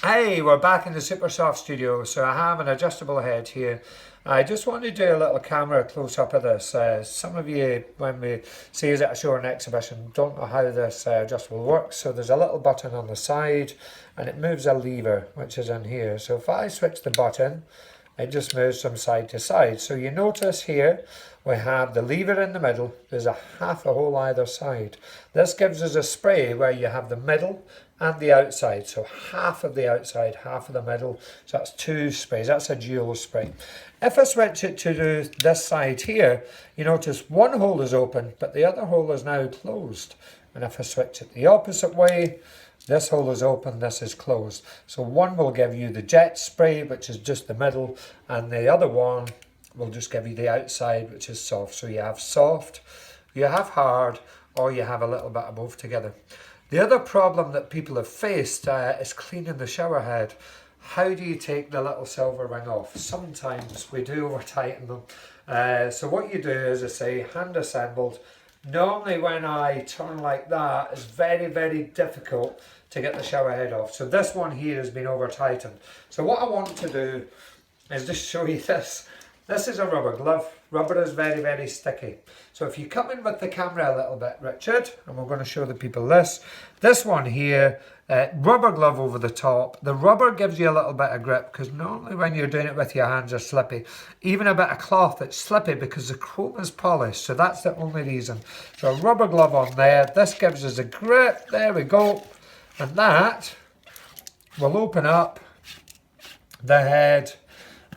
Hey, we're back in the Supersoft studio. So I have an adjustable head here. I just want to do a little camera close up of this. Some of you, when we see it at a show or an exhibition, don't know how this adjustable works. So there's a little button on the side and it moves a lever, which is in here. So if I switch the button, it just moves from side to side. So you notice here we have the lever in the middle. There's a half a hole either side. This gives us a spray where you have the middle and the outside. So half of the outside, half of the middle. So that's two sprays. That's a dual spray. If I switch it to this side here, you notice one hole is open, but the other hole is now closed. And if I switch it the opposite way, this hole is open, this is closed. So one will give you the jet spray, which is just the middle, and the other one will just give you the outside, which is soft. So you have soft, you have hard, or you have a little bit of both together. The other problem that people have faced is cleaning the shower head. How do you take the little silver ring off? Sometimes we do over tighten them. So what you do is, I say, hand assembled. Normally when I turn like that, it's very, very difficult to get the shower head off. So this one here has been over tightened. So what I want to do is just show you this. This is a rubber glove. Rubber is very, very sticky. So if you come in with the camera a little bit, Richard, and we're going to show the people this. This one here, rubber glove over the top. The rubber gives you a little bit of grip because normally when you're doing it with your hands are slippy. Even a bit of cloth that's slippy because the chrome is polished. So that's the only reason. So a rubber glove on there. This gives us a grip. There we go. And that will open up the head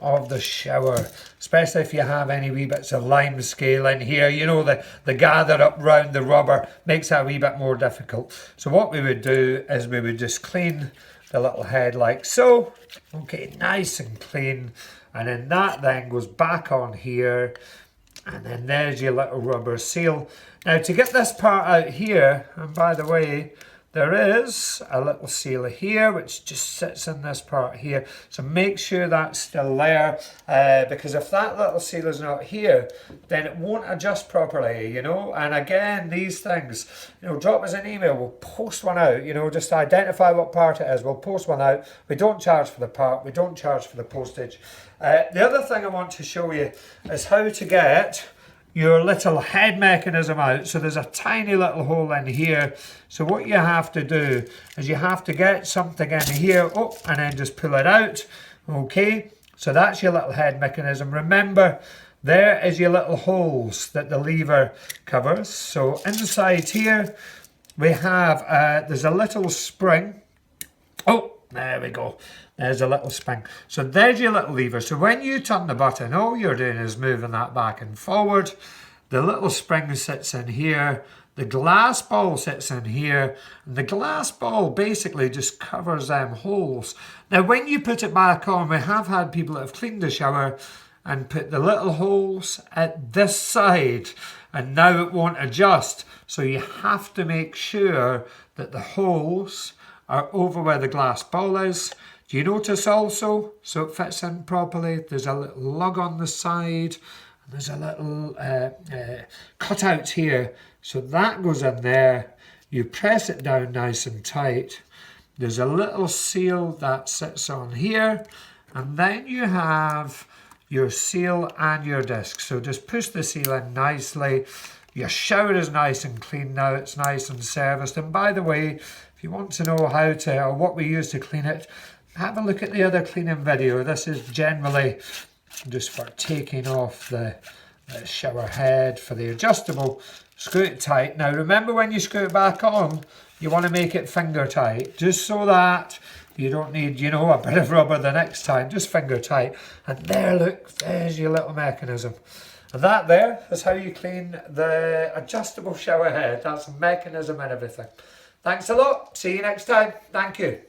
of the shower, especially if you have any wee bits of lime scale in here, you know, the gather up round the rubber makes that a wee bit more difficult. So what we would do is we would just clean the little head like so. Okay, nice and clean, and then that then goes back on here, and then there's your little rubber seal. Now to get this part out here, and by the way, there is a little seal here which just sits in this part here, so make sure that's still there, because if that little seal is not here, then it won't adjust properly, you know. And again, these things, you know, drop us an email, we'll post one out, you know, just identify what part it is, we'll post one out. We don't charge for the part, we don't charge for the postage. The other thing I want to show you is how to get your little head mechanism out. So there's a tiny little hole in here. So what you have to do is you have to get something in here, oh, and then just pull it out. Okay, so that's your little head mechanism. Remember, there is your little holes that the lever covers. So inside here, we have, there's a little spring. Oh, there we go. There's a little spring. So there's your little lever. So when you turn the button, all you're doing is moving that back and forward. The little spring sits in here. The glass ball sits in here. And the glass ball basically just covers them holes. Now when you put it back on, we have had people that have cleaned the shower and put the little holes at this side, and now it won't adjust. So you have to make sure that the holes are over where the glass ball is. Do you notice also, so it fits in properly, there's a little lug on the side, and there's a little cutout here. So that goes in there, you press it down nice and tight. There's a little seal that sits on here, and then you have your seal and your disc. So just push the seal in nicely. Your shower is nice and clean now, it's nice and serviced. And by the way, if you want to know how to, or what we use to clean it, have a look at the other cleaning video. This is generally just for taking off the shower head for the adjustable. Screw it tight. Now remember, when you screw it back on, you want to make it finger tight, just so that you don't need, you know, a bit of rubber the next time. Just finger tight. And there, look, there's your little mechanism. And that there is how you clean the adjustable shower head. That's the mechanism and everything. Thanks a lot. See you next time. Thank you.